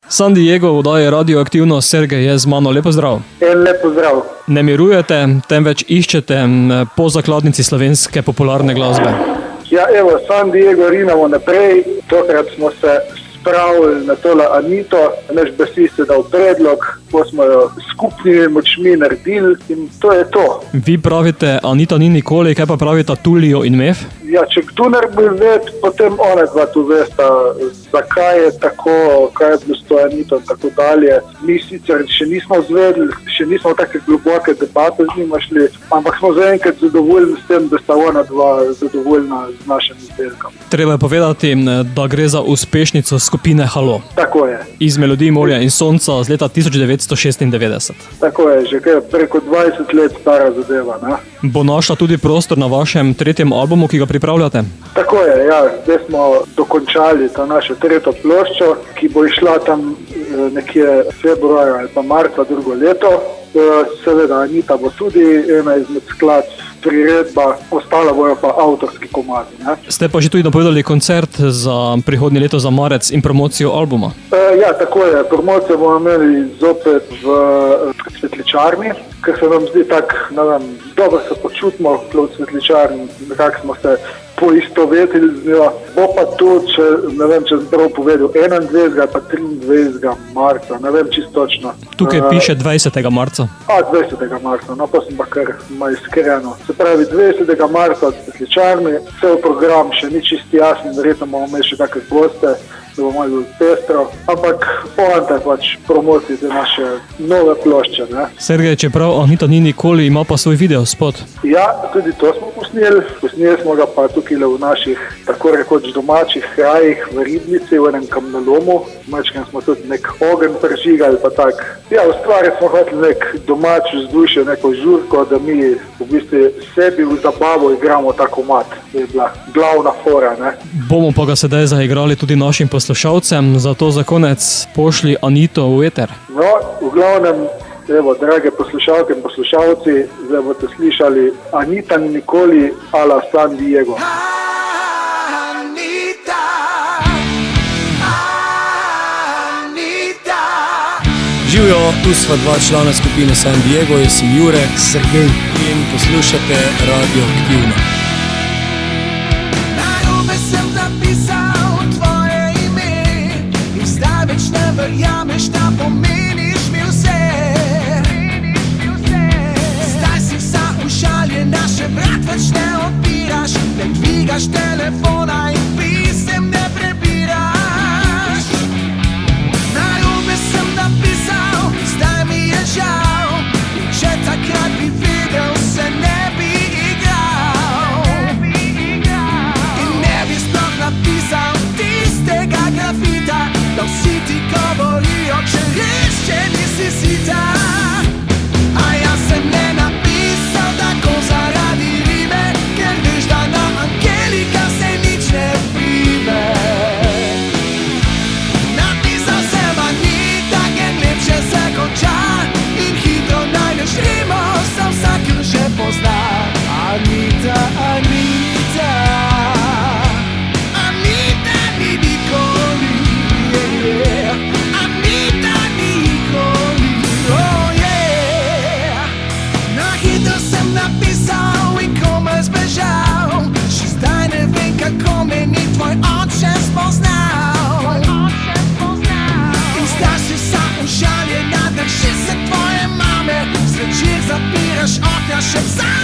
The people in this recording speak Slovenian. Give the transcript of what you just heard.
San Diego oddaja Radioaktivno, Sergej je z mano, lepo zdrav. Lepo zdrav. Ne mirujete, temveč iščete po zakladnici slovenske popularne glasbe. Ja, evo, San Diego rinamo naprej, tokrat smo se spravili na tole Anito, naš basist je dal predlog, ko smo jo skupnimi močmi naredili in to je to. Vi pravite, Anita ni nikoli, kaj pa pravita Tulio in Mef? Ja, če kdo ne bi ved, potem ona dva tu vesta, zakaj je tako, kaj je bilo s to Anito in tako dalje. Mi sicer še nismo zvedeli, še nismo take globoke debate z njima šli, ampak smo zaenkrat zadovoljni s tem, da sta ona dva zadovoljna z našim izdelkom. Treba je povedati, da gre za uspešnico skupine Halo. Tako je. Iz Melodij morja in sonca z leta 1996. Tako je, že preko 20 let stara zadeva, ne? Bo našla tudi prostor na vašem tretjem albumu, ki ga pripravljate? Tako je, ja. Zdaj smo dokončali to našo tretjo ploščo, ki bo išla tam nekje februarja ali pa marca drugo leto. Seveda Anita bo tudi ena izmed skladb, priredba, ostala bojo pa avtorski komadi. Ne? Ste pa že tudi napovedali koncert za prihodnje leto za marec in promocijo albuma? Ja, tako je. Promocijo bomo imeli zopet v Cvetličarni, ker se nam zdi tako, ne vem, dobro se počutimo v Cvetličarni, nekako smo se poistovetili z njo. Bo pa to, ne vem, če sem prav povedal, 21. pa 23. marca, ne vem čisto točno. Tukaj piše 20. marca. 20. marca, no pa sem pa kar malo iskreno. Se pravi, 20. marca v Cvetličarni, cel program še ni čisto jasen, verjetno bomo imeli še kakve goste, da bo malo pestro, ampak poanta je pač promociji te naše nove plošče. Ne? Sergej, čeprav Anita ni nikoli, ima pa svoj video spot. Ja, tudi to smo posneli. Posneli smo ga pa tukaj v naših, tako rekoč, domačih krajih, v Ribnici, v enem kamnolomu. Mačkem smo tudi nek ogenj prežigali, pa tak. Ja, ustvariti smo hoteli nek domač vzdušje, neko žurko, da mi v bistvu sebi v zabavo igramo ta komad. To je bila glavna fora, ne? Bomo pa ga sedaj zaigrali tudi našim poslušalcem, zato za konec pošli Anito v eter. No, v glavnem, evo, drage poslušalke in poslušalci, zdaj boste slišali Anita ni nikoli a la San Diego. Živijo, tu sva dva člana skupine San Diego, jaz sem Jure, Sergej in poslušate Radioaktivno. Narobe sem napisal tvoje ime in zdaj več ne verjameš, da pomeniš mi vse. Zdaj si vsa užaljena, še vrat več ne odpiraš, ne dvigaš telefona in pisem ne prebiraš. Narobe sem napisal, zdaj mi je žal, in če takrat bi videl, se ne bi igral. In ne bi sploh napisal tistega grafita, da vsi ti govorijo, če res še nisi sita. A jaz sem ne napisal tako zaradi rime, ker veš, da na Angelika se nič ne prime. Napisal sem Anita, ker lepše se konča in hitro najdeš rimo, sem vsak jo že pozna. Anita, Anita, Anita ni nikoli, yeah. Anita ni nikoli, oh yeah. Na hitro sem napisal in komaj zbežal, še zdaj ne vem, kako me ni tvoj oče spoznal. In zdaj si vsa užaljena, drži se tvoje mame, zvečer zapiraš okna še vsa